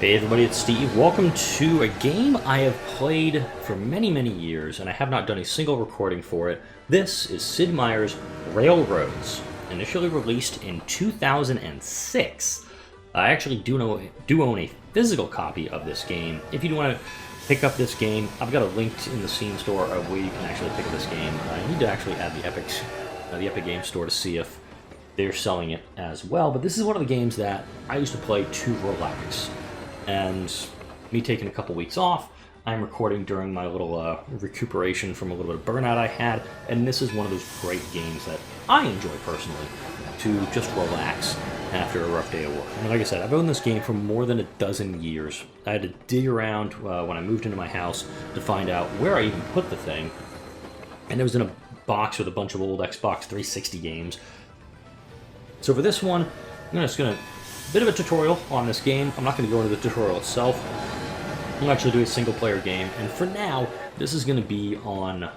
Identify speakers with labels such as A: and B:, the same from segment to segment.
A: Hey everybody, it's Steve. Welcome to a game I have played for many years, and I have not done a single recording for it. This is Sid Meier's Railroads, initially released in 2006. I actually do own a physical copy of this game. If you want to pick up this game, I've got a link in the Steam store of where you can actually pick up this game. I need to actually add the Epic Game Store to see if they're selling it as well. But this is one of the games that I used to play to relax. And me taking a couple weeks off, I'm recording during my little recuperation from a little bit of burnout I had, and this is one of those great games that I enjoy personally to just relax after a rough day of work. And like I said, I've owned this game for more than a dozen years. I had to dig around when I moved into my house to find out where I even put the thing, and it was in a box with a bunch of old Xbox 360 games. So for this one, I'm just going to bit of a tutorial on this game. I'm not going to go into the tutorial itself. I'll actually do a single-player game, and for now, this is going to be on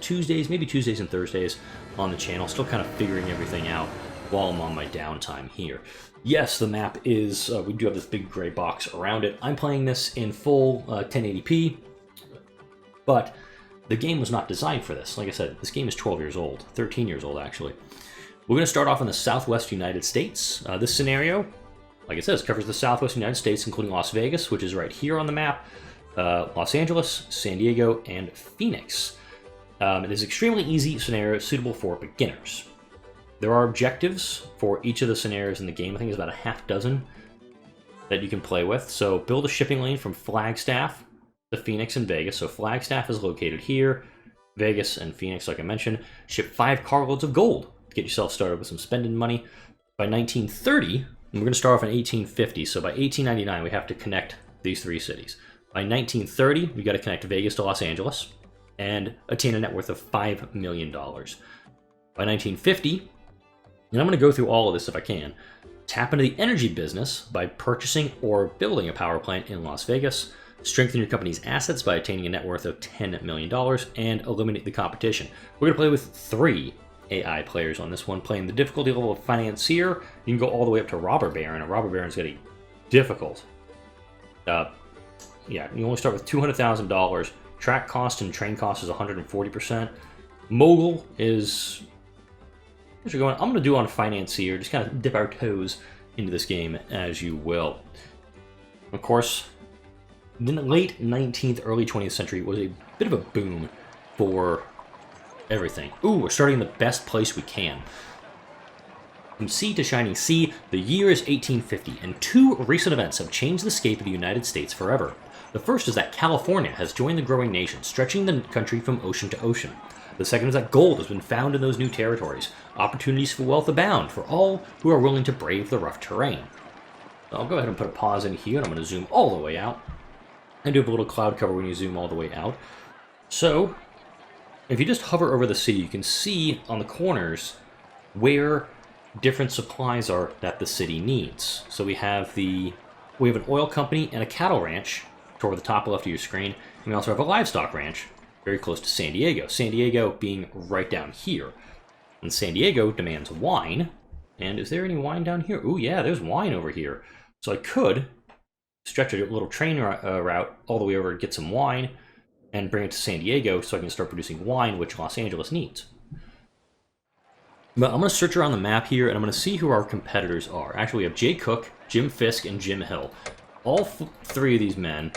A: Tuesdays, maybe Tuesdays and Thursdays on the channel. Still kind of figuring everything out while I'm on my downtime here. Yes, the map is, we do have this big gray box around it. I'm playing this in full 1080p, but the game was not designed for this. Like I said, this game is 12 years old, 13 years old actually. We're going to start off in the southwest United States. This scenario, like it says, covers the southwest United States, including Las Vegas, which is right here on the map, Los Angeles, San Diego, and Phoenix. It is an extremely easy scenario suitable for beginners. There are objectives for each of the scenarios in the game. I think there's about a half dozen that you can play with. So build a shipping lane from Flagstaff to Phoenix and Vegas. So Flagstaff is located here. Vegas and Phoenix, like I mentioned. Ship 5 carloads of gold to get yourself started with some spending money. By 1930... and we're going to start off in 1850, so by 1899 we have to connect these three cities. By 1930, we got to connect Vegas to Los Angeles and attain a net worth of $5 million. By 1950, and I'm going to go through all of this if I can, tap into the energy business by purchasing or building a power plant in Las Vegas, strengthen your company's assets by attaining a net worth of $10 million, and eliminate the competition. We're going to play with 3 AI players on this one, playing the difficulty level of Financier. You can go all the way up to Robber Baron, and Robber Baron's getting difficult. Yeah, you only start with $200,000. Track cost and train cost is 140%. Mogul is... I'm going to do on Financier, just kind of dip our toes into this game as you will. Of course, in the late 19th, early 20th century was a bit of a boom for everything. Ooh, we're starting in the best place we can. From sea to shining sea, the year is 1850, and 2 recent events have changed the scape of the United States forever. The first is that California has joined the growing nation, stretching the country from ocean to ocean. The second is that gold has been found in those new territories. Opportunities for wealth abound for all who are willing to brave the rough terrain. So I'll go ahead and put a pause in here, and I'm going to zoom all the way out. And do a little cloud cover when you zoom all the way out. So if you just hover over the city, you can see on the corners where different supplies are that the city needs. So we have an oil company and a cattle ranch toward the top left of your screen. And we also have a livestock ranch very close to San Diego. San Diego being right down here. And San Diego demands wine. And is there any wine down here? Ooh, yeah, there's wine over here. So I could stretch a little train route all the way over and get some wine and bring it to San Diego so I can start producing wine, which Los Angeles needs. But I'm going to search around the map here, and I'm going to see who our competitors are. Actually, we have Jay Cook, Jim Fisk, and Jim Hill. All 3 of these men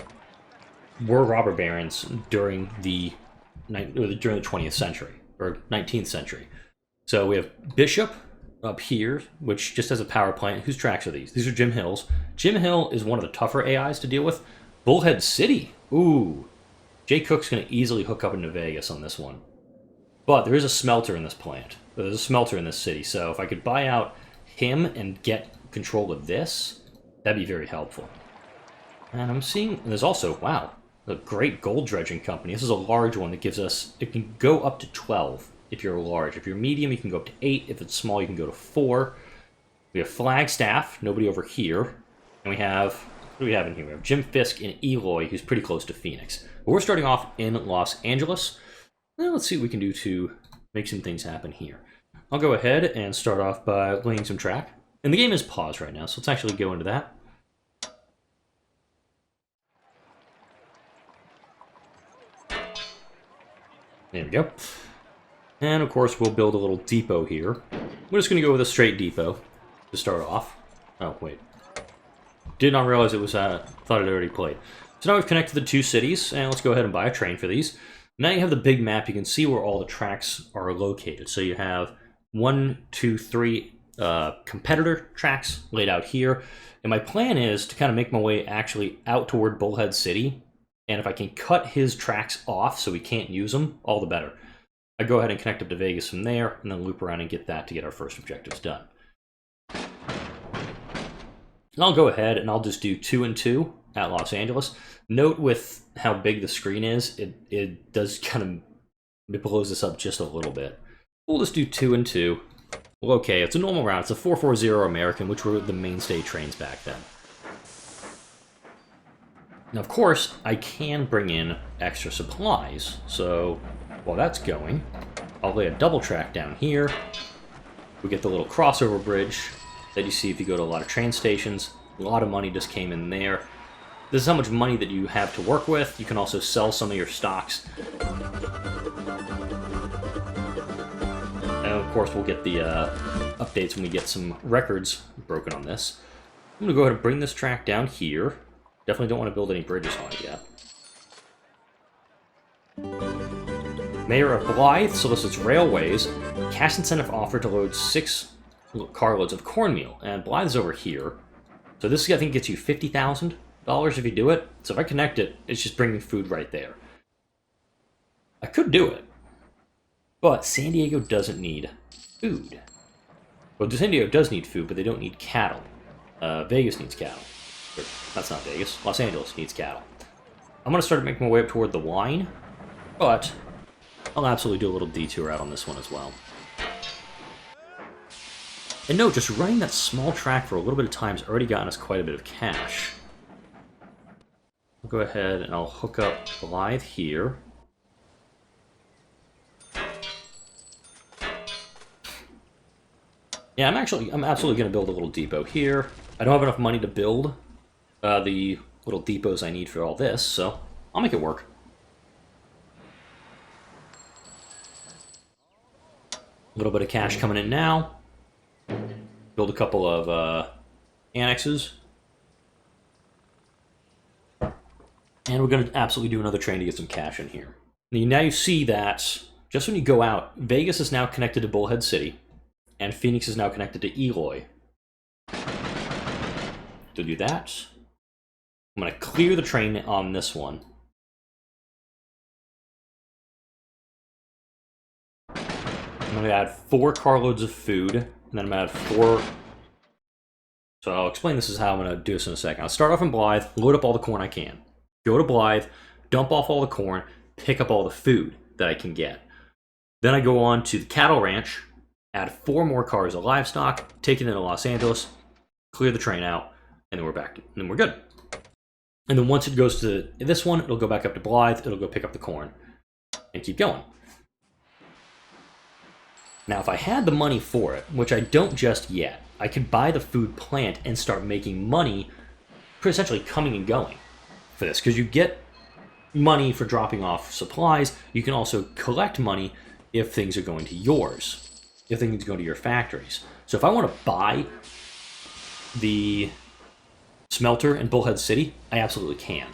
A: were robber barons during the 20th century, or 19th century. So we have Bishop up here, which just has a power plant. Whose tracks are these? These are Jim Hill's. Jim Hill is one of the tougher AIs to deal with. Bullhead City. Ooh. Jay Cook's going to easily hook up into Vegas on this one. But there is a smelter in this plant. There's a smelter in this city, so if I could buy out him and get control of this, that'd be very helpful. And I'm seeing, there's also, wow, a great gold dredging company. This is a large one that gives us, it can go up to 12 if you're large. If you're medium, you can go up to 8. If it's small, you can go to 4. We have Flagstaff, nobody over here. And we have, what do we have in here? We have Jim Fisk and Eloy, who's pretty close to Phoenix. But we're starting off in Los Angeles. Well, let's see what we can do to make some things happen here. I'll go ahead and start off by laying some track. And the game is paused right now, so let's actually go into that. There we go. And of course, we'll build a little depot here. We're just going to go with a straight depot to start off. Oh, wait. Did not realize it was, thought it already played. So now we've connected the two cities, and let's go ahead and buy a train for these. Now you have the big map, you can see where all the tracks are located. So you have 1, 2, 3 competitor tracks laid out here. And my plan is to kind of make my way actually out toward Bullhead City. And if I can cut his tracks off so we can't use them, all the better. I go ahead and connect up to Vegas from there, and then loop around and get that to get our first objectives done. And I'll go ahead and I'll just do 2 and 2 at Los Angeles. Note with how big the screen is, it does kind of, it blows this up just a little bit. We'll just do 2 and 2. Well, okay, it's a normal route. It's a 440 American, which were the mainstay trains back then. Now, of course, I can bring in extra supplies. So while that's going, I'll lay a double track down here. We get the little crossover bridge that you see if you go to a lot of train stations. A lot of money just came in there. This is how much money that you have to work with. You can also sell some of your stocks. And of course, we'll get the updates when we get some records broken on this. I'm going to go ahead and bring this track down here. Definitely don't want to build any bridges on it yet. Mayor of Blythe solicits railways. Cash incentive offered to load 6 carloads of cornmeal. And Blythe's over here. So this, I think, gets you $50,000 if you do it. So if I connect it, it's just bringing food right there. I could do it. But San Diego doesn't need food. Well, San Diego does need food, but they don't need cattle. Vegas needs cattle. Or, that's not Vegas. Los Angeles needs cattle. I'm going to start making my way up toward the wine, but I'll absolutely do a little detour out on this one as well. And note, just running that small track for a little bit of time has already gotten us quite a bit of cash. I'll go ahead and I'll hook up Blythe here. Yeah, I'm absolutely going to build a little depot here. I don't have enough money to build the little depots I need for all this, so I'll make it work. A little bit of cash coming in now. Build a couple of annexes. And we're going to absolutely do another train to get some cash in here. Now you see that just when you go out, Vegas is now connected to Bullhead City, and Phoenix is now connected to Eloy. To do that, I'm going to clear the train on this one. I'm going to add 4 carloads of food, and then I'm going to add 4... So I'll explain this is how I'm going to do this in a second. I'll start off in Blythe, load up all the corn I can. Go to Blythe, dump off all the corn, pick up all the food that I can get. Then I go on to the cattle ranch, add 4 more cars of livestock, take it into Los Angeles, clear the train out, and then we're back. And then we're good. And then once it goes to this one, it'll go back up to Blythe, it'll go pick up the corn, and keep going. Now, if I had the money for it, which I don't just yet, I could buy the food plant and start making money, essentially coming and going for this. Because you get money for dropping off supplies, you can also collect money if things are going to yours, if things go to your factories. So if I want to buy the smelter in Bullhead City, I absolutely can.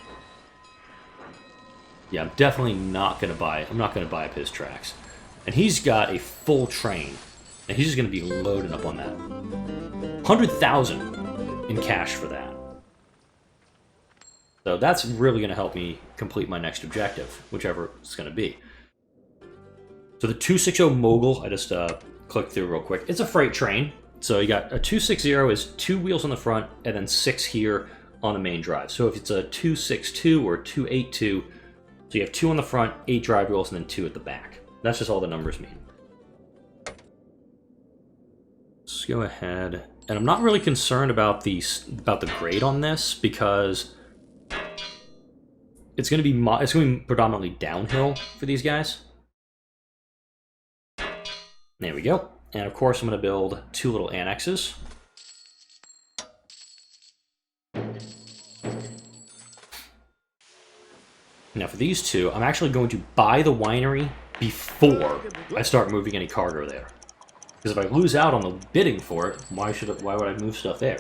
A: Yeah, I'm definitely not going to buy, I'm not going to buy up his tracks. And he's got a full train, and he's just going to be loading up on that. 100,000 in cash for that. So that's really going to help me complete my next objective, whichever it's going to be. So the 260 Mogul, I just clicked through real quick. It's a freight train. So you got a 260 is 2 wheels on the front, and then 6 here on the main drive. So if it's a 262 or 282, so you have 2 on the front, 8 drive wheels, and then 2 at the back. That's just all the numbers mean. Let's go ahead, and I'm not really concerned about the grade on this because it's going to be predominantly downhill for these guys. There we go. And of course, I'm going to build 2 little annexes. Now for these 2, I'm actually going to buy the winery before I start moving any cargo there. Because if I lose out on the bidding for it, why would I move stuff there?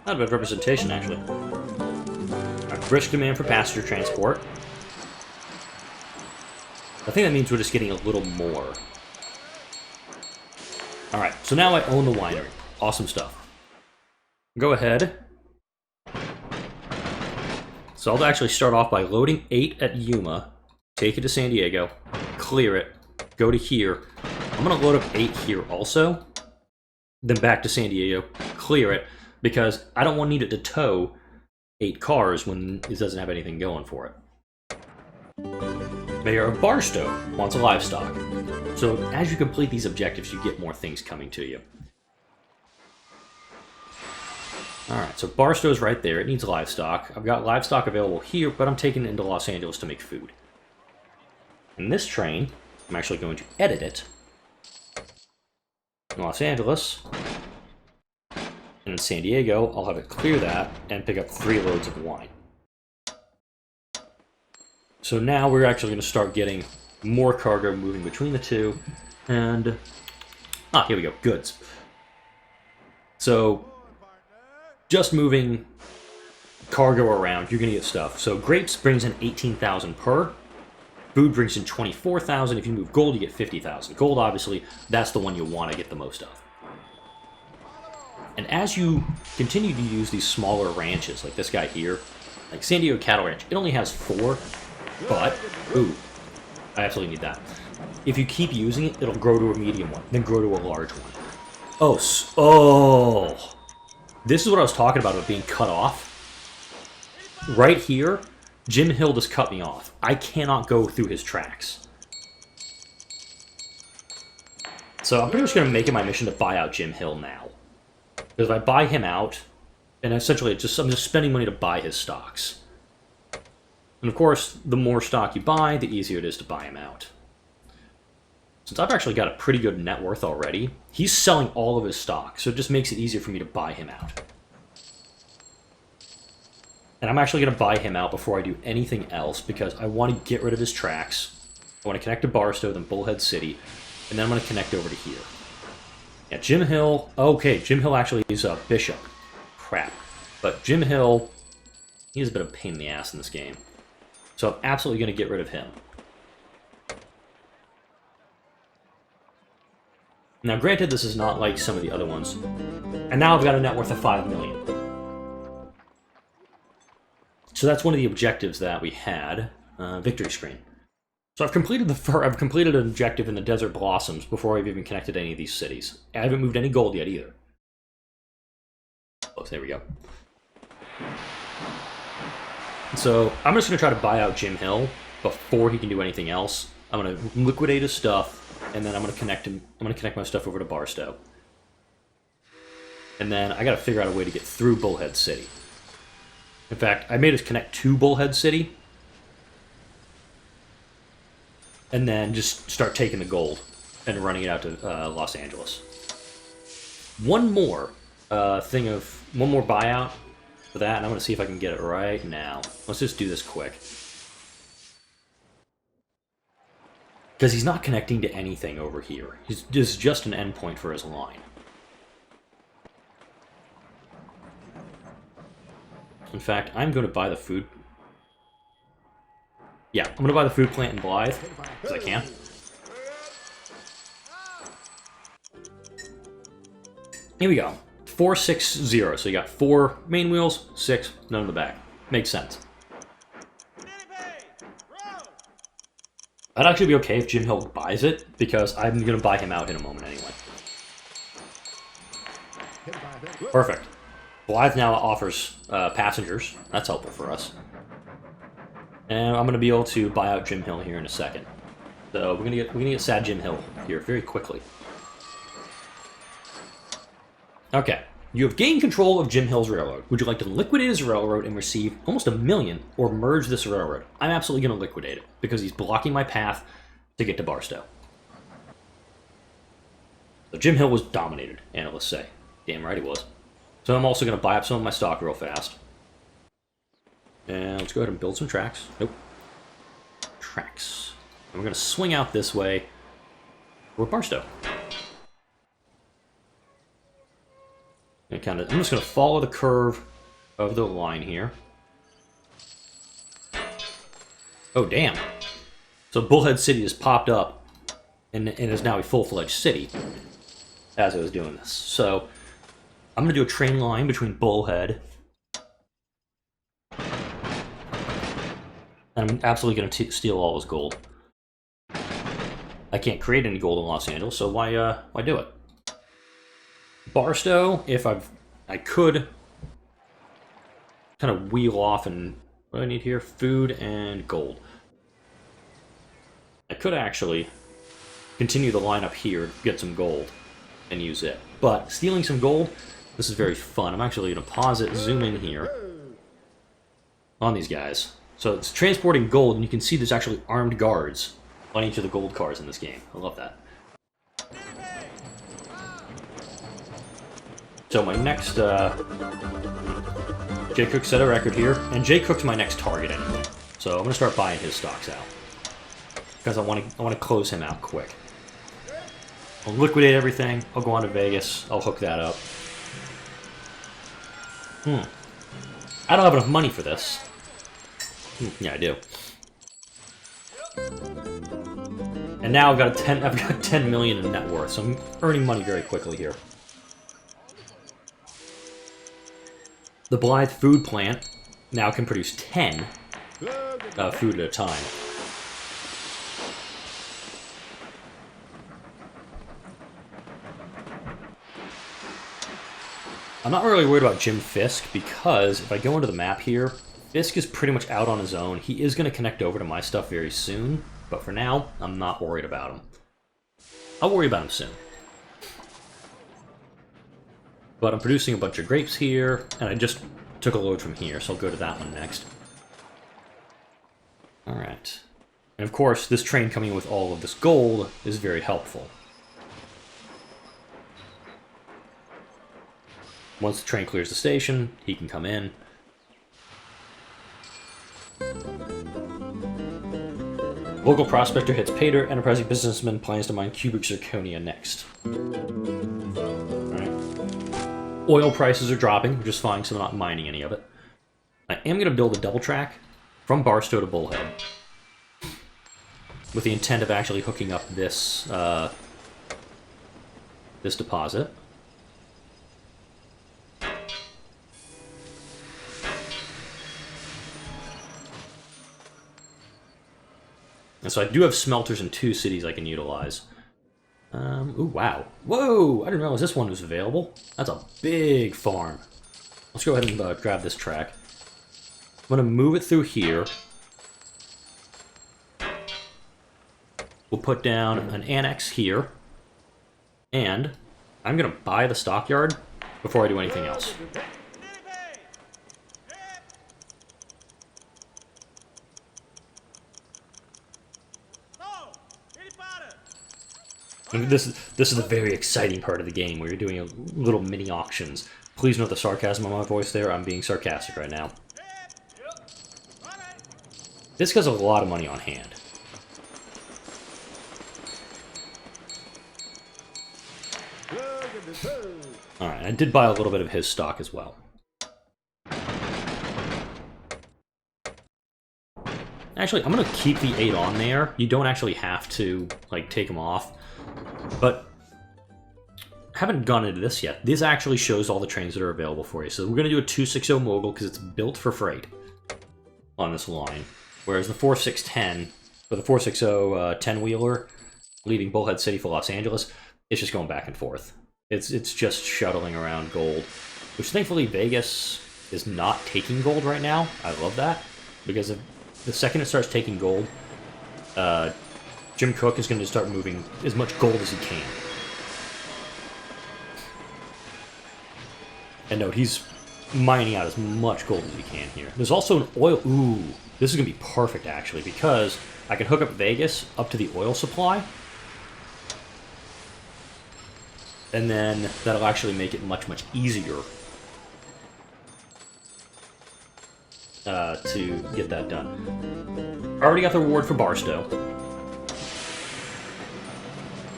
A: Not a bad representation, actually. A brisk demand for passenger transport. I think that means we're just getting a little more. Alright, so now I own the winery. Awesome stuff. Go ahead. So I'll actually start off by loading 8 at Yuma, take it to San Diego, clear it, go to here. I'm going to load up 8 here also, then back to San Diego, clear it, because I don't want to need it to tow 8 cars when it doesn't have anything going for it. Mayor of Barstow wants a livestock. So as you complete these objectives, you get more things coming to you. Alright, so Barstow's right there. It needs livestock. I've got livestock available here, but I'm taking it into Los Angeles to make food. And this train, I'm actually going to edit it in Los Angeles. And in San Diego, I'll have it clear that and pick up 3 loads of wine. So now we're actually going to start getting more cargo moving between the two. And, here we go, goods. So, just moving cargo around, you're going to get stuff. So grapes brings in 18,000 per. Food brings in 24,000. If you move gold, you get 50,000. Gold, obviously, that's the one you want to get the most of. And as you continue to use these smaller ranches, like this guy here, like San Diego Cattle Ranch, it only has 4, but, ooh, I absolutely need that. If you keep using it, it'll grow to a medium one, then grow to a large one. Oh, this is what I was talking about being cut off. Right here, Jim Hill just cut me off. I cannot go through his tracks. So I'm pretty much going to make it my mission to buy out Jim Hill now. Because if I buy him out, and essentially I'm just spending money to buy his stocks. And of course, the more stock you buy, the easier it is to buy him out. Since I've actually got a pretty good net worth already, he's selling all of his stock, so it just makes it easier for me to buy him out. And I'm actually going to buy him out before I do anything else, because I want to get rid of his tracks. I want to connect to Barstow, then Bullhead City, and then I'm going to connect over to here. Yeah, Jim Hill... Okay, Jim Hill actually is a bishop. Crap. But Jim Hill, he's a bit of a pain in the ass in this game. So I'm absolutely going to get rid of him. Now, granted, this is not like some of the other ones. And now I've got a net worth of 5 million. So that's one of the objectives that we had. Victory screen. So I've completed an objective in the Desert Blossoms before I've even connected any of these cities. I haven't moved any gold yet either. Oh, there we go. So I'm just going to try to buy out Jim Hill before he can do anything else. I'm going to liquidate his stuff, and then I'm going to connect him. I'm going to connect my stuff over to Barstow. And then I got to figure out a way to get through Bullhead City. In fact, I made us connect to Bullhead City, and then just start taking the gold and running it out to Los Angeles. One more buyout for that, and I'm going to see if I can get it right now. Let's just do this quick. Because he's not connecting to anything over here. He's just an endpoint for his line. In fact, I'm going to buy the food. Yeah, I'm going to buy the food plant in Blythe, because I can. Here we go. 460. So you got 4 main wheels, 6, none in the back. Makes sense. I'd actually be okay if Jim Hill buys it, because I'm going to buy him out in a moment anyway. Perfect. Blythe now offers passengers. That's helpful for us. And I'm going to be able to buy out Jim Hill here in a second. So we're going to get sad Jim Hill here very quickly. Okay. You have gained control of Jim Hill's railroad. Would you like to liquidate his railroad and receive almost $1 million, or merge this railroad? I'm absolutely going to liquidate it, because he's blocking my path to get to Barstow. So Jim Hill was dominated, analysts say. Damn right he was. So I'm also going to buy up some of my stock real fast. And let's go ahead and build some tracks. Nope. Tracks. And we're going to swing out this way toward Barstow. And I'm just going to follow the curve of the line here. Oh, damn. So Bullhead City has popped up and is now a full-fledged city as I was doing this. So I'm going to do a train line between Bullhead and I'm absolutely going to steal all his gold. I can't create any gold in Los Angeles, so why do it? Barstow, if I could kind of wheel off and what do I need here? Food and gold. I could actually continue the line up here, get some gold, and use it. But stealing some gold, this is very fun. I'm actually going to pause it, zoom in here on these guys. So it's transporting gold, and you can see there's actually armed guards on each of the gold cars in this game. I love that. So my next, Jay Cook set a record here, and Jay Cook's my next target anyway. So I'm going to start buying his stocks out. Because I want to close him out quick. I'll liquidate everything, I'll go on to Vegas, I'll hook that up. I don't have enough money for this. Yeah, I do. And now I've got 10 million in net worth, so I'm earning money very quickly here. The Blythe food plant now can produce 10 food at a time. I'm not really worried about Jim Fisk because if I go into the map here, Fisk is pretty much out on his own. He is going to connect over to my stuff very soon, but for now, I'm not worried about him. I'll worry about him soon. But I'm producing a bunch of grapes here, and I just took a load from here, so I'll go to that one next. Alright. And of course, this train coming in with all of this gold is very helpful. Once the train clears the station, he can come in. Local prospector hits Pater. Enterprising businessman plans to mine cubic zirconia next. Alright. Oil prices are dropping, which is fine, so I'm not mining any of it. I am going to build a double track from Barstow to Bullhead, with the intent of actually hooking up this this deposit. And so I do have smelters in 2 cities I can utilize. Ooh, wow. Whoa! I didn't realize this one was available. That's a big farm. Let's go ahead and grab this track. I'm going to move it through here. We'll put down an annex here. And I'm going to buy the stockyard before I do anything else. And this is a very exciting part of the game where you're doing little mini auctions. Please note the sarcasm on my voice there. I'm being sarcastic right now. This guy's a lot of money on hand. Alright, I did buy a little bit of his stock as well. Actually, I'm going to keep the 8 on there. You don't actually have to, like, take them off. But I haven't gone into this yet. This actually shows all the trains that are available for you. So we're going to do a 260 Mogul because it's built for freight on this line. Whereas the 4610, or the 460 10-wheeler, leaving Bullhead City for Los Angeles, it's just going back and forth. It's just shuttling around gold. Which thankfully Vegas is not taking gold right now. I love that. Because if the second it starts taking gold, Jim Cook is going to start moving as much gold as he can. And note, he's mining out as much gold as he can here. There's also an oil... Ooh, this is going to be perfect, actually, because I can hook up Vegas up to the oil supply. And then that'll actually make it much, much easier to get that done. I already got the reward for Barstow.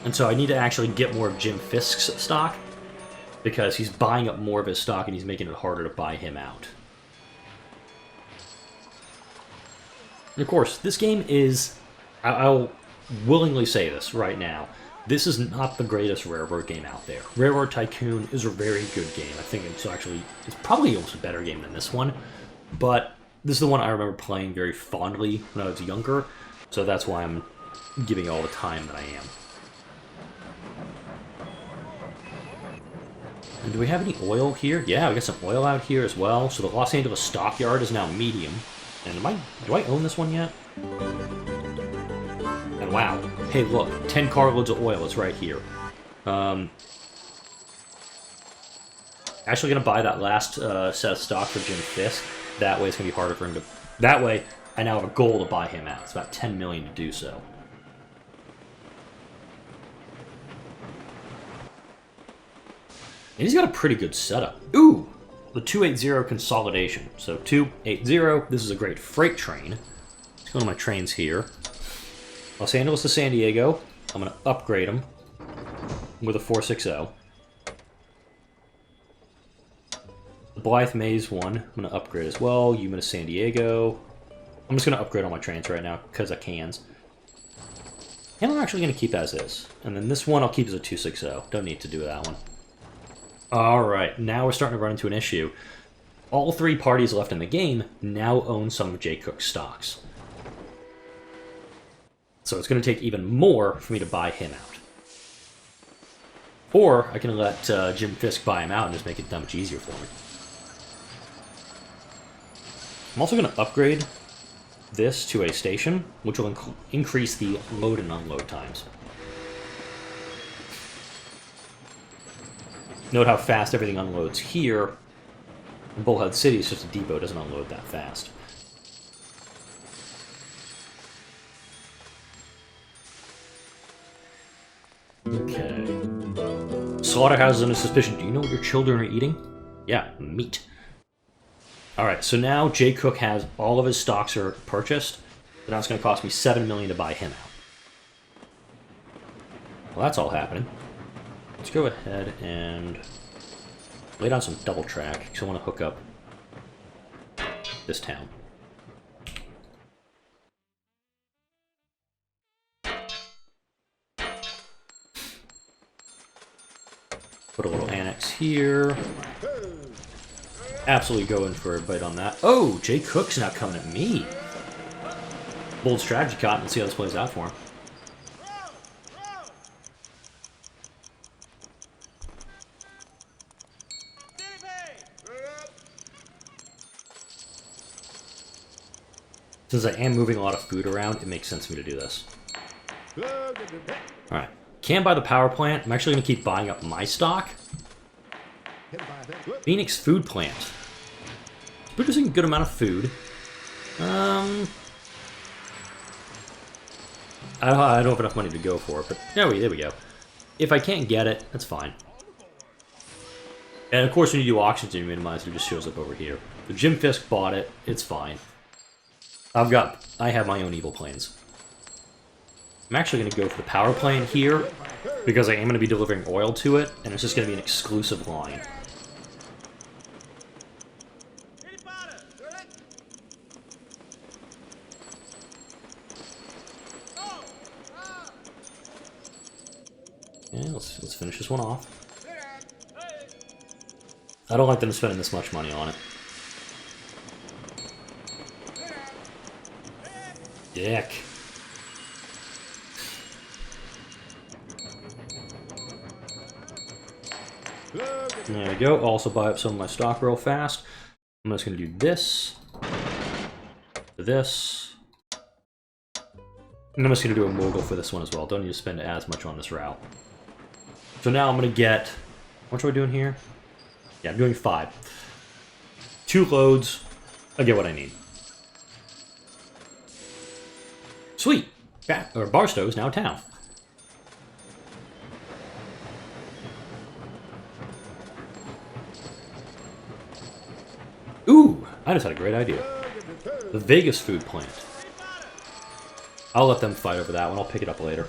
A: And so I need to actually get more of Jim Fisk's stock, because he's buying up more of his stock and he's making it harder to buy him out. And of course, this game is... I'll willingly say this right now. This is not the greatest Railroad game out there. Railroad Tycoon is a very good game. I think it's probably almost a better game than this one. But this is the one I remember playing very fondly when I was younger. So that's why I'm giving all the time that I am. And do we have any oil here? Yeah, we got some oil out here as well. So the Los Angeles stockyard is now medium. And do I own this one yet? And wow. Hey, look. 10 carloads of oil is right here. Actually going to buy that last set of stock for Jim Fisk. That way it's going to be harder for him to... That way, I now have a goal to buy him out. It's about 10 million to do so. And he's got a pretty good setup. Ooh! The 280 consolidation. So 280, this is a great freight train. Let's go to my trains here. Los Angeles to San Diego. I'm going to upgrade them with a 460. The Blythe Maze one, I'm going to upgrade as well. Yuma to San Diego. I'm just going to upgrade all my trains right now because I can. And I'm actually going to keep as is. And then this one I'll keep as a 260. Don't need to do that one. Alright, now we're starting to run into an issue. All three parties left in the game now own some of Jay Cook's stocks. So it's going to take even more for me to buy him out. Or I can let Jim Fisk buy him out and just make it that much easier for me. I'm also going to upgrade this to a station, which will increase the load and unload times. Note how fast everything unloads here. In Bullhead City, it's just a depot, it doesn't unload that fast. Okay. Slaughterhouses under suspicion. Do you know what your children are eating? Yeah, meat. Alright, so now Jay Cook has all of his stocks are purchased. But now it's going to cost me $7 million to buy him out. Well, that's all happening. Let's go ahead and lay down some double track, because I want to hook up this town. Put a little annex here. Absolutely going for a bite on that. Oh, Jay Cook's now coming at me. Bold strategy, Cotton. Let's see how this plays out for him. Since I am moving a lot of food around, it makes sense for me to do this. Alright. Can't buy the power plant. I'm actually going to keep buying up my stock. Phoenix Food Plant. It's producing a good amount of food. I don't have enough money to go for it, but there we go. If I can't get it, that's fine. And of course, when you do auctions and you minimize, it just shows up over here. So Jim Fisk bought it. It's fine. I have my own evil plans. I'm actually going to go for the power plant here, because I am going to be delivering oil to it, and it's just going to be an exclusive line. Yeah, let's finish this one off. I don't like them spending this much money on it. Dick. There we go. Also buy up some of my stock real fast. I'm just going to do this. This. And I'm just going to do a mogul for this one as well. Don't need to spend as much on this route. So now I'm going to get... What am I doing here? Yeah, I'm doing 5. 2 loads. I get what I need. Sweet! Barstow is now town. Ooh! I just had a great idea. The Vegas food plant. I'll let them fight over that one. I'll pick it up later.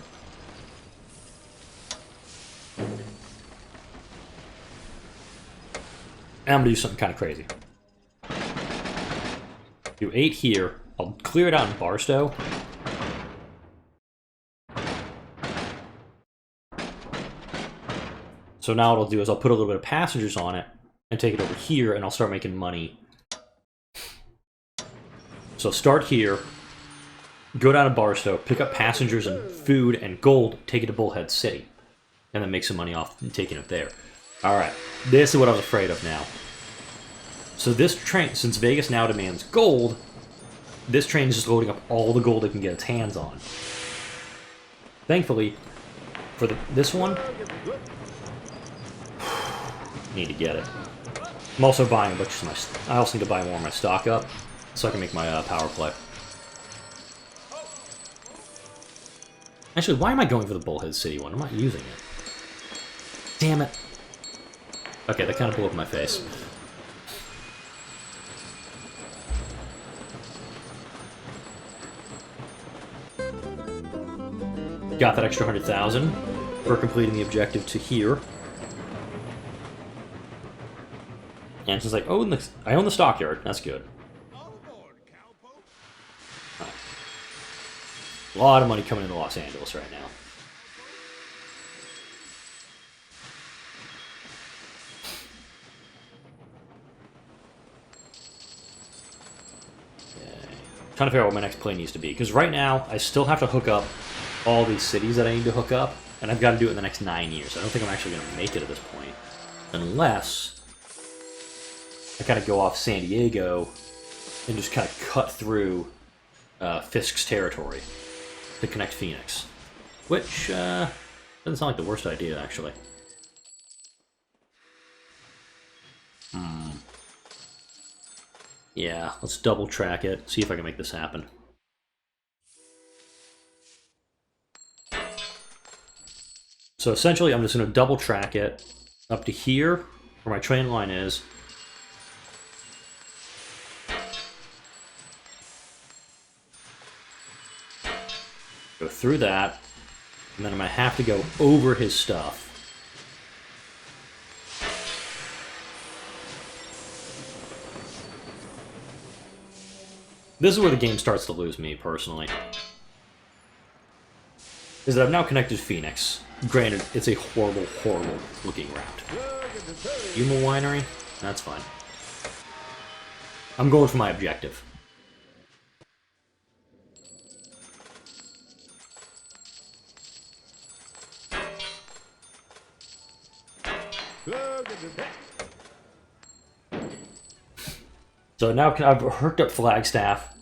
A: And I'm gonna do something kind of crazy. Do 8 here. I'll clear it out in Barstow. So now what I'll do is I'll put a little bit of passengers on it and take it over here, and I'll start making money. So start here, go down to Barstow, pick up passengers and food and gold, take it to Bullhead City, and then make some money off taking it there. Alright, this is what I was afraid of now. So this train, since Vegas now demands gold, this train is just loading up all the gold it can get its hands on. Thankfully, for this one, need to get it. I'm also buying a bunch of my... I also need to buy more of my stock up, so I can make my power play. Actually, why am I going for the Bullhead City one? I'm not using it. Damn it. Okay, that kind of blew up in my face. Got that extra 100,000 for completing the objective to here. And since I own the stockyard, that's good. Right. A lot of money coming into Los Angeles right now. Trying to figure out what my next play needs to be, because right now I still have to hook up all these cities that I need to hook up, and I've got to do it in the next 9 years. I don't think I'm actually going to make it at this point, unless I kind of go off San Diego and just kind of cut through Fisk's territory to connect Phoenix, which doesn't sound like the worst idea, actually. Yeah, let's double track it, see if I can make this happen. So essentially, I'm just going to double track it up to here, where my train line is. Go through that, and then I'm going to have to go over his stuff. This is where the game starts to lose me, personally. Is that I've now connected Phoenix. Granted, it's a horrible, horrible looking route. Yuma Winery? That's fine. I'm going for my objective. So now I've hooked up Flagstaff,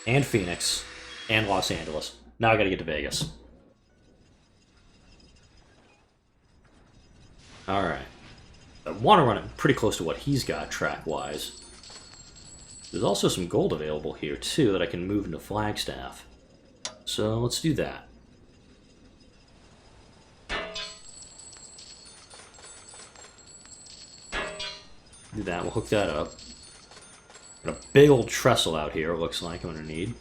A: and Phoenix, and Los Angeles. Now I gotta get to Vegas. Alright. I want to run it pretty close to what he's got track-wise. There's also some gold available here, too, that I can move into Flagstaff. So let's do that. Do that, we'll hook that up. Got a big old trestle out here, looks like I'm gonna need.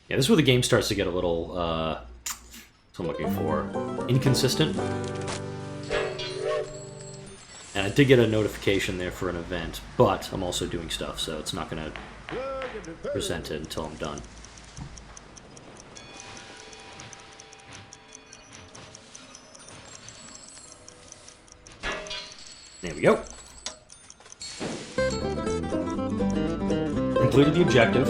A: Yeah, this is where the game starts to get a little, what I'm looking for, inconsistent. And I did get a notification there for an event, but I'm also doing stuff, so it's not gonna present it until I'm done. There we go. Completed the objective.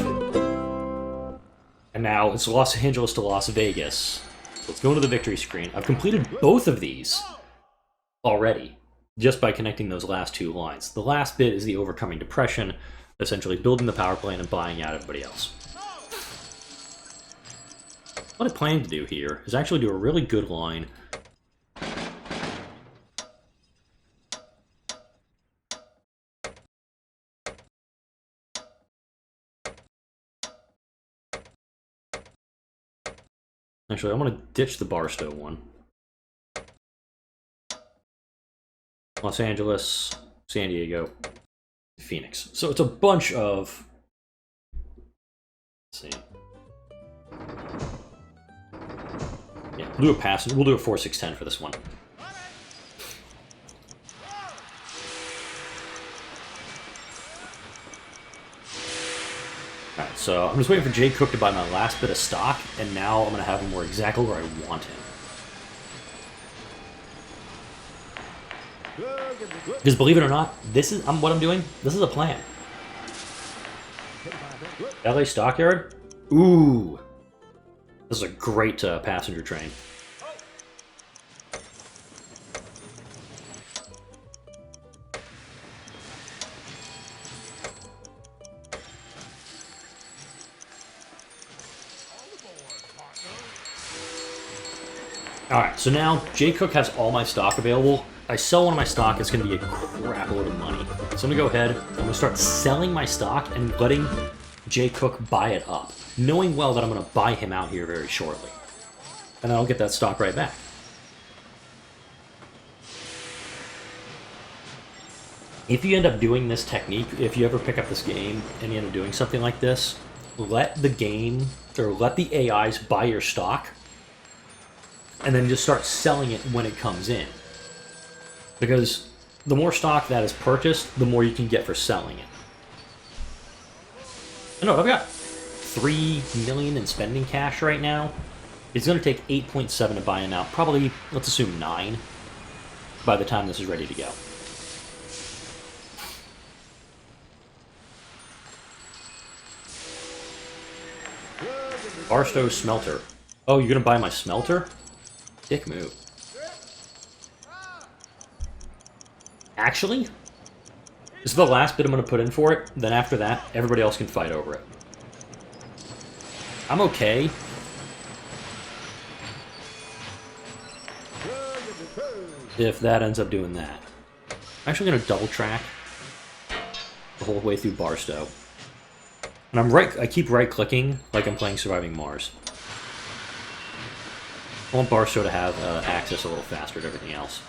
A: And now it's Los Angeles to Las Vegas. Let's go into the victory screen. I've completed both of these already, just by connecting those last 2 lines. The last bit is the overcoming depression, essentially building the power plant and buying out everybody else. What I plan to do here is actually do a really good line. Actually, I'm going to ditch the Barstow one. Los Angeles, San Diego, Phoenix. So it's a bunch of... Let's see. Yeah, we'll do a passenger. We'll do a 4-6-10 for this one. Alright, so I'm just waiting for Jay Cook to buy my last bit of stock, and now I'm going to have him where exactly where I want him. Because believe it or not, this is what I'm doing. This is a plan. LA Stockyard? Ooh. This is a great passenger train. Alright, so now Jay Cook has all my stock available. I sell one of my stock, it's going to be a crap load of money. So I'm going to go ahead, I'm going to start selling my stock and letting Jay Cook buy it up, knowing well that I'm going to buy him out here very shortly. And then I'll get that stock right back. If you end up doing this technique, if you ever pick up this game and you end up doing something like this, let the game, or let the AIs buy your stock, and then just start selling it when it comes in. Because the more stock that is purchased, the more you can get for selling it. I know, I've got $3 million in spending cash right now. It's going to take 8.7 to buy him out. Probably, let's assume 9 by the time this is ready to go. Barstow Smelter. Oh, you're going to buy my smelter? Dick move. Actually, this is the last bit I'm going to put in for it. Then after that, everybody else can fight over it. I'm okay. If that ends up doing that. I'm actually going to double track the whole way through Barstow. And I keep right-clicking like I'm playing Surviving Mars. I want Barstow to have access a little faster to everything else.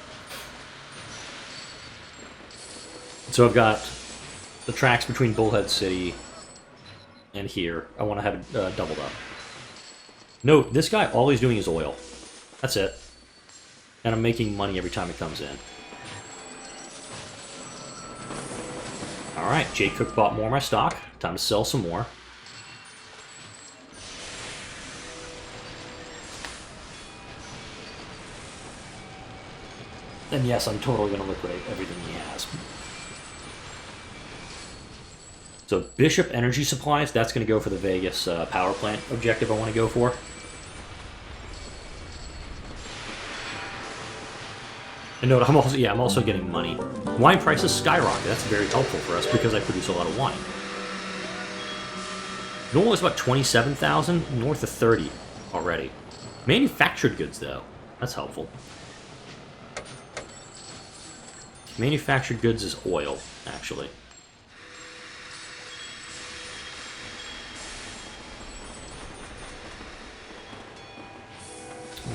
A: So I've got the tracks between Bullhead City and here. I want to have it doubled up. Note, this guy, all he's doing is oil. That's it. And I'm making money every time it comes in. Alright, Jay Cook bought more of my stock. Time to sell some more. And yes, I'm totally going to liquidate everything he has. So Bishop Energy Supplies, that's going to go for the Vegas power plant objective I want to go for. And note, I'm also getting money. Wine prices skyrocket. That's very helpful for us because I produce a lot of wine. Normal is about 27,000, north of 30 already. Manufactured goods, though. That's helpful. Manufactured goods is oil, actually.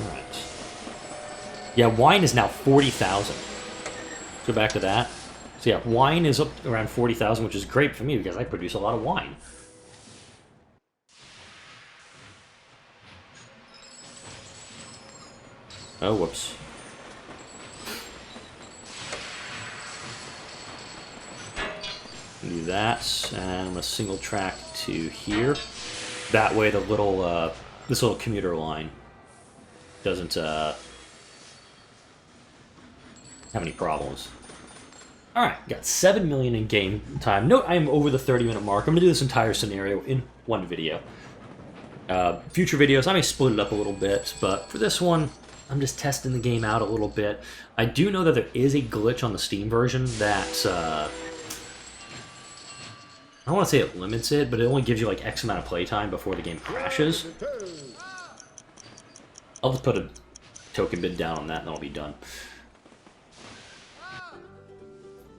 A: Alright. Yeah, wine is now 40,000. Go back to that. So yeah, wine is up around 40,000, which is great for me because I produce a lot of wine. Oh, whoops. Do that, and I'm gonna single track to here. That way, the little this little commuter line doesn't have any problems. All right, got 7 million in game time. Note, I am over the 30-minute mark. I'm gonna do this entire scenario in one video. Future videos, I may split it up a little bit, but for this one, I'm just testing the game out a little bit. I do know that there is a glitch on the Steam version that, I don't want to say it limits it, but it only gives you like X amount of playtime before the game crashes. I'll just put a token bid down on that and then I'll be done.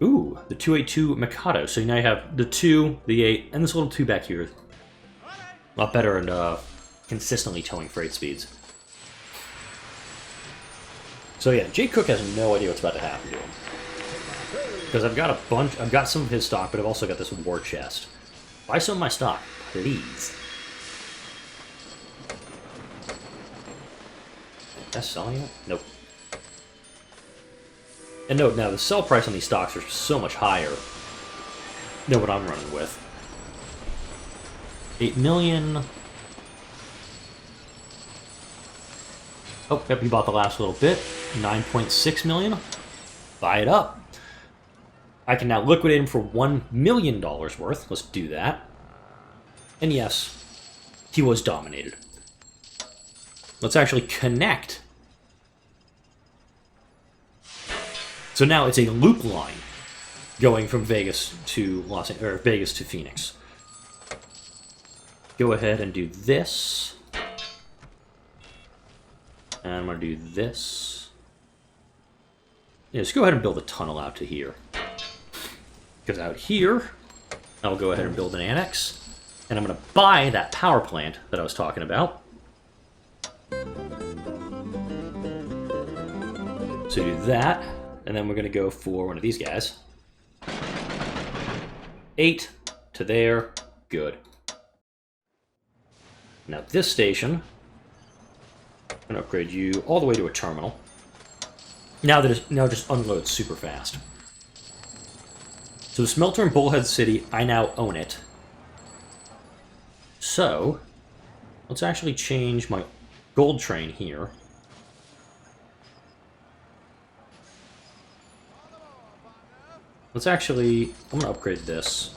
A: Ooh, the 282 Mikado. So now you have the 2, the 8, and this little 2 back here. A lot better and consistently towing freight speeds. So yeah, Jay Cook has no idea what's about to happen to him. Because I've got a bunch... I've got some of his stock, but I've also got this war chest. Buy some of my stock, please. That's selling it? Nope. And note now, the sell price on these stocks are so much higher than what I'm running with. 8 million. Oh, yep, you bought the last little bit. 9.6 million. Buy it up. I can now liquidate him for $1 million worth. Let's do that. And yes, he was dominated. Let's actually connect. So now it's a loop line going from Vegas to Vegas to Phoenix. Go ahead and do this. And I'm going to do this. Yeah, just go ahead and build a tunnel out to here. Because out here, I'll go ahead and build an annex. And I'm going to buy that power plant that I was talking about. So do that. And then we're going to go for one of these guys. 8 to there. Good. Now this station, I'm going to upgrade you all the way to a terminal. Now just unloads super fast. So the smelter in Bullhead City, I now own it. So let's actually change my gold train here. Let's actually... I'm going to upgrade this.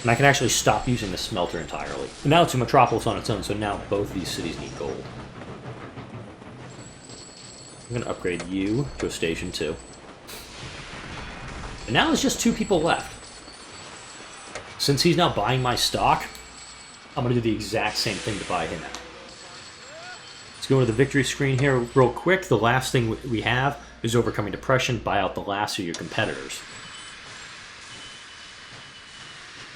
A: And I can actually stop using the smelter entirely. And now it's a metropolis on its own, so now both these cities need gold. I'm going to upgrade you to a station 2. And now there's just 2 people left. Since he's now buying my stock, I'm going to do the exact same thing to buy him out. Let's go to the victory screen here real quick. The last thing we have is overcoming depression. Buy out the last of your competitors.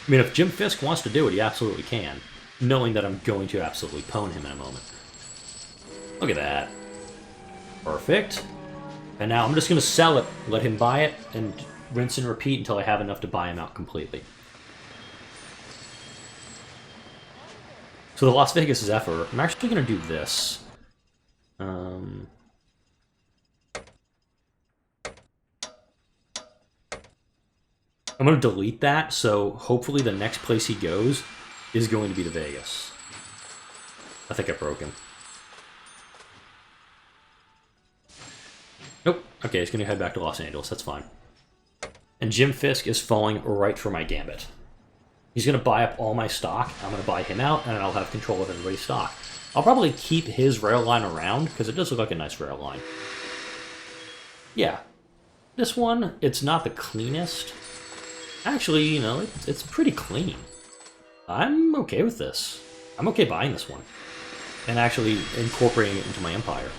A: I mean, if Jim Fisk wants to do it, he absolutely can. Knowing that I'm going to absolutely pwn him in a moment. Look at that. Perfect. And now I'm just going to sell it, let him buy it, and rinse and repeat until I have enough to buy him out completely. So the Las Vegas Zephyr, I'm actually going to do this. I'm going to delete that, so hopefully the next place he goes is going to be to Vegas. I think I broke him. Nope. Okay, he's going to head back to Los Angeles. That's fine. And Jim Fisk is falling right for my gambit. He's going to buy up all my stock. I'm going to buy him out, and I'll have control of everybody's stock. I'll probably keep his rail line around, because it does look like a nice rail line. Yeah. This one, it's not the cleanest. Actually, you know, it's pretty clean. I'm okay with this. I'm okay buying this one. And actually incorporating it into my empire.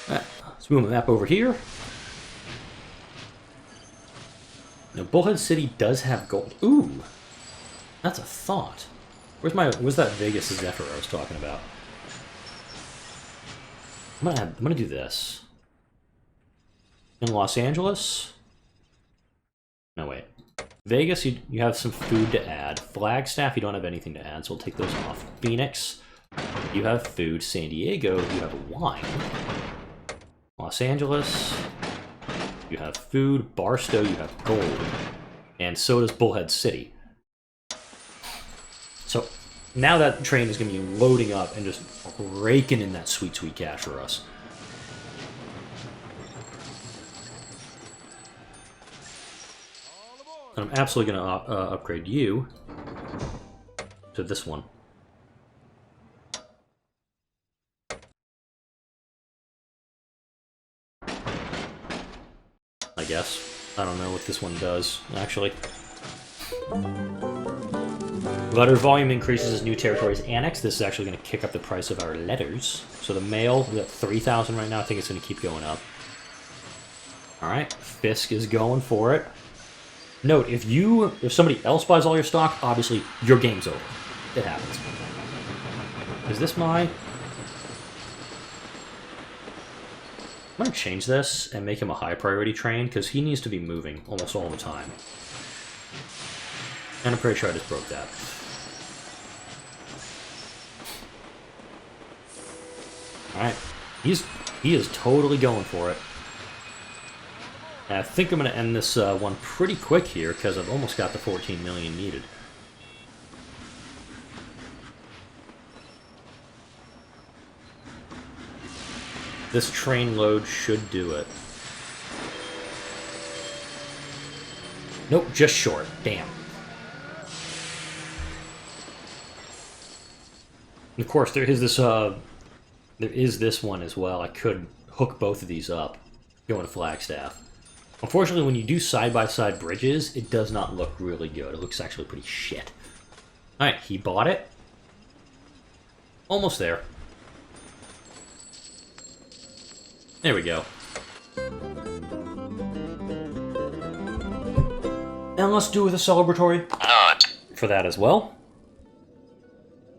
A: Alright, let's move the map over here. Now, Bullhead City does have gold. Ooh! That's a thought. Where's that Vegas Zephyr I was talking about? I'm gonna do this. In Los Angeles... No, wait. Vegas, you have some food to add. Flagstaff, you don't have anything to add, so we'll take those off. Phoenix, you have food. San Diego, you have wine. Los Angeles, you have food. Barstow, you have gold. And so does Bullhead City. So now that train is going to be loading up and just raking in that sweet, sweet cash for us. I'm absolutely going to upgrade you to this one. I guess. I don't know what this one does, actually. Letter volume increases as new territories annex. This is actually going to kick up the price of our letters. So the mail, we're at 3,000 right now. I think it's going to keep going up. Alright, Fisk is going for it. Note, if somebody else buys all your stock, obviously your game's over. It happens. Is this my... I'm going to change this and make him a high priority train, because he needs to be moving almost all the time. And I'm pretty sure I just broke that. Alright. He is totally going for it. And I think I'm going to end this one pretty quick here, because I've almost got the 14 million needed. This train load should do it. Nope, just short. Damn. And of course, there is this one as well. I could hook both of these up, going to Flagstaff. Unfortunately, when you do side-by-side bridges, it does not look really good. It looks actually pretty shit. Alright, he bought it. Almost there. There we go. And let's do with a celebratory for that as well.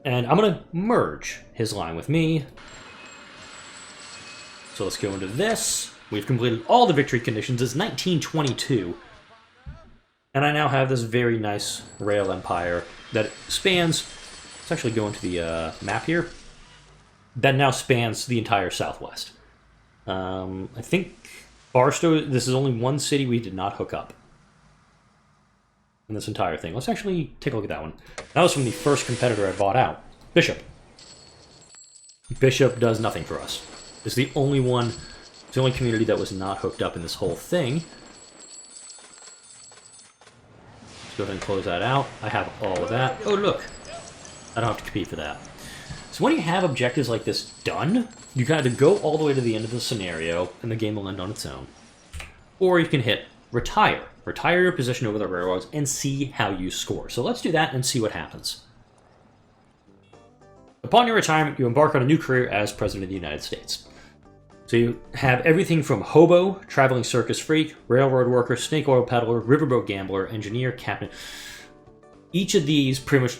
A: And I'm going to merge his line with me. So let's go into this. We've completed all the victory conditions. It's 1922. And I now have this very nice rail empire that spans... Let's actually go into the map here. That now spans the entire Southwest. I think Barstow, this is only one city we did not hook up in this entire thing. Let's actually take a look at that one. That was from the first competitor I bought out, Bishop. Bishop does nothing for us. It's the only one, it's the only community that was not hooked up in this whole thing. Let's go ahead and close that out. I have all of that. Oh, look. I don't have to compete for that. So when you have objectives like this done, you can either go all the way to the end of the scenario, and the game will end on its own. Or you can hit retire. Retire your position over the railroads and see how you score. So let's do that and see what happens. Upon your retirement, you embark on a new career as President of the United States. So you have everything from hobo, traveling circus freak, railroad worker, snake oil peddler, riverboat gambler, engineer, captain. Each of these pretty much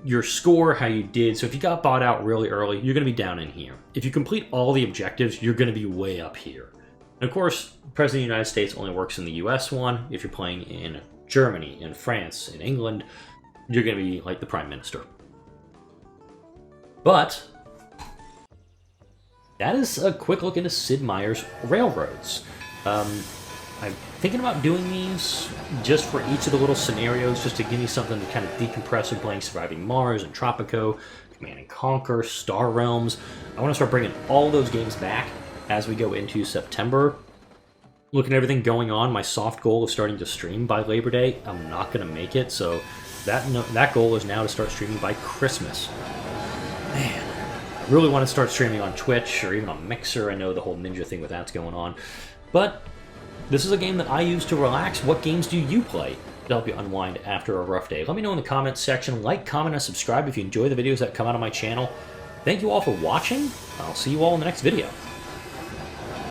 A: your score, how you did. So if you got bought out really early, you're going to be down in here. If you complete all the objectives, you're going to be way up here. And of course, President of the United States only works in the US one. If you're playing in Germany, in France, in England, you're going to be like the Prime Minister. But that is a quick look into Sid Meier's railroads. I'm thinking about doing these just for each of the little scenarios, just to give me something to kind of decompress from playing Surviving Mars and Tropico, Command & Conquer, Star Realms. I want to start bringing all those games back as we go into September. Looking at everything going on, my soft goal of starting to stream by Labor Day, I'm not going to make it, so that goal is now to start streaming by Christmas. Man, I really want to start streaming on Twitch or even on Mixer. I know the whole Ninja thing with that's going on. But this is a game that I use to relax. What games do you play to help you unwind after a rough day? Let me know in the comments section. Like, comment, and subscribe if you enjoy the videos that come out of my channel. Thank you all for watching. I'll see you all in the next video.